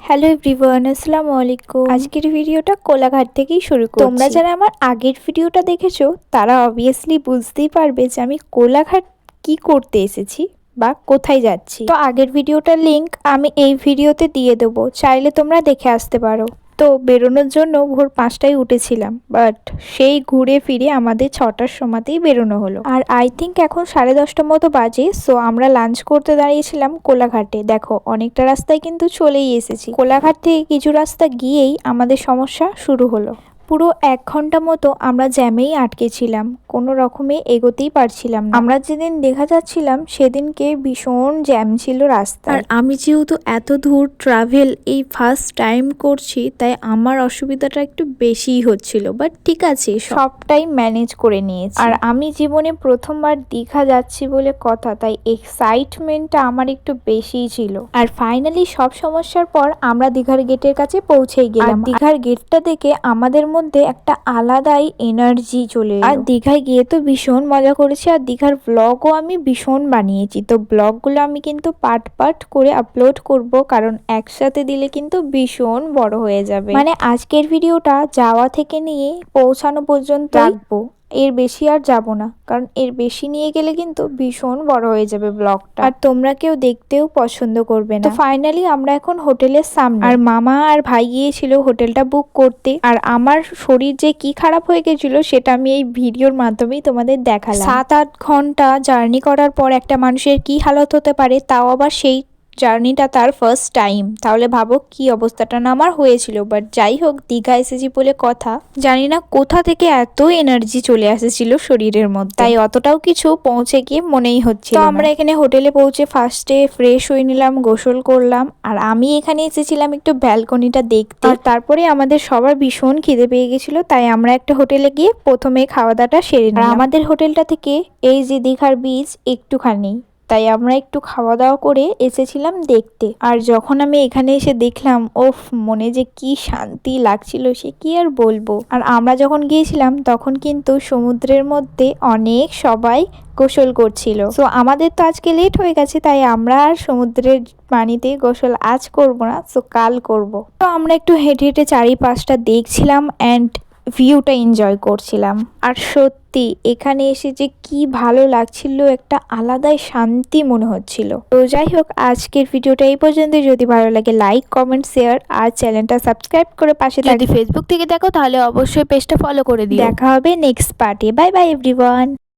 Hello everyone, আসসালামু আলাইকুম। আজকের ভিডিওটা কোলাঘাট থেকেই শুরু করছি। তোমরা যারা আমার আগের ভিডিওটা দেখেছো তারা অবভিয়াসলি বুঝতেই পারবে যে আমি কোলাঘাট কি করতে এসেছি বা কোথায় যাচ্ছি। তো আগের ভিডিওটার লিংক আমি এই ভিডিওতে দিয়ে দেবো, চাইলে তোমরা দেখে আসতে পারো। তো বেরোনোর জন্য ভোর 5টায় উঠেছিলাম, বাট সেই ঘুরে ফিরে আমাদের 6টার সময়তেই বেরোনো হলো। আর আই থিঙ্ক এখন 10:30 মতো বাজে। সো আমরা লাঞ্চ করতে দাঁড়িয়েছিলাম কোলাঘাটে। দেখো অনেকটা রাস্তায় কিন্তু চলেই এসেছি। কোলাঘাট থেকে কিছু রাস্তা গিয়েই আমাদের সমস্যা শুরু হলো। পুরো 1 ঘন্টা মতো আমরা জ্যামেই আটকে ছিলাম, কোনো রকমে এগোতেই পারছিলাম না। আমরা যেদিন দেখা যাচ্ছিলাম সেদিনকে ভীষণ জ্যাম ছিল রাস্তায়। আর আমি যেহেতু এত দূর ট্রাভেল এই ফার্স্ট টাইম করছি, তাই আমার অসুবিধাটা একটু বেশিই হচ্ছিল, বাট ঠিক আছে, সবটাই ম্যানেজ করে নিয়েছি। আর আমি জীবনে প্রথমবার দীঘা যাচ্ছি বলে কথা, তাই এক্সাইটমেন্টটা আমার একটু বেশিই ছিল। আর ফাইনালি সব সমস্যার পর আমরা দীঘার গেটের কাছে পৌঁছেই গেলাম। দীঘার গেটটা দেখে আমাদের মধ্যে একটা আলাদাই এনার্জি চলে এলো। আর দীঘায় গিয়ে তো ভীষণ মজা করেছি, আর দীঘার ব্লগও আমি ভীষণ বানিয়েছি। তো ব্লগগুলো আমি কিন্তু পার্ট করে আপলোড করব, কারণ একসাথে দিলে কিন্তু ভীষণ বড় হয়ে যাবে। মানে আজকের ভিডিওটা যাওয়া থেকে নিয়ে পৌঁছানো পর্যন্ত রাখবো, এর বেশি আর যাব না, কারণ এর বেশি নিয়ে গেলে কিন্তু ভীষণ বড় হয়ে যাবে ব্লগটা, আর তোমরা কেউ দেখতেও পছন্দ করবে না। তো ফাইনালি আমরা এখন হোটেলের সামনে, আর মামা আর ভাই গিয়েছিল হোটেলটা বুক করতে। আর আমার শরীর যে কি খারাপ হয়ে গেছিল সেটা আমি এই ভিডিওর মাধ্যমেই তোমাদের দেখালাম। 7-8 ঘন্টা জার্নি করার পর একটা মানুষের কি হালত হতে পারে, তাও আবার সেই জার্নিটা তার ফার্স্ট টাইম। তাহলে ভাবো কি অবস্থাটা না আমার হয়েছিল। বাট যাই হোক, দীঘা এসেছি বলে কথা, জানি না কোথা থেকে এত এনার্জি চলে আসেছিল শরীরের মধ্যে, তাই অতটাও কিছু পৌঁছে গিয়ে মনেই হচ্ছিল। তো আমরা এখানে হোটেলে পৌঁছে ফার্স্টে ফ্রেশ হয়ে নিলাম, গোসল করলাম। আর আমি এখানে এসেছিলাম একটু ব্যালকনিটা দেখতে। আর তারপরে আমাদের সবার ভীষণ খিদে পেয়ে গেছিল, তাই আমরা একটা হোটেলে গিয়ে প্রথমে খাওয়া দাওয়াটা সেরে নিলাম। আমাদের হোটেলটা থেকে এই যে দীঘার বিচ একটুখানি, তাই আমরা একটু খাওয়া দাওয়া করে এসেছিলাম দেখতে। আর যখন আমি এখানে এসে দেখলাম, ওফ, মনে যে কি শান্তি লাগছিল সে কি আর বলবো। আর আমরা যখন গিয়েছিলাম তখন কিন্তু সমুদ্রের মধ্যে অনেক সবাই গোসল করছিল। তো আমাদের তো আজকে লেট হয়ে গেছে, তাই আমরা আর সমুদ্রের পানিতে গোসল আজ করব না, তো কাল করব। তো আমরা একটু হেঁটে হেঁটে চারিপাশটা দেখছিলাম অ্যান্ড ভিউটা এনজয় করছিলাম। আর সত্যি এখানে এসে যে কি ভালো লাগছিল, একটা আলাদাই শান্তি মনে হচ্ছিল। তো যাই হোক, আজকের ভিডিওটা এই পর্যন্ত। যদি ভালো লাগে লাইক, কমেন্ট, শেয়ার আর চ্যানেলটা সাবস্ক্রাইব করে পাশে থাকবে। যদি ফেসবুক থেকে দেখো তাহলে অবশ্যই পেজটা ফলো করে দিও। দেখা হবে নেক্সট পার্টে। Bye bye everyone.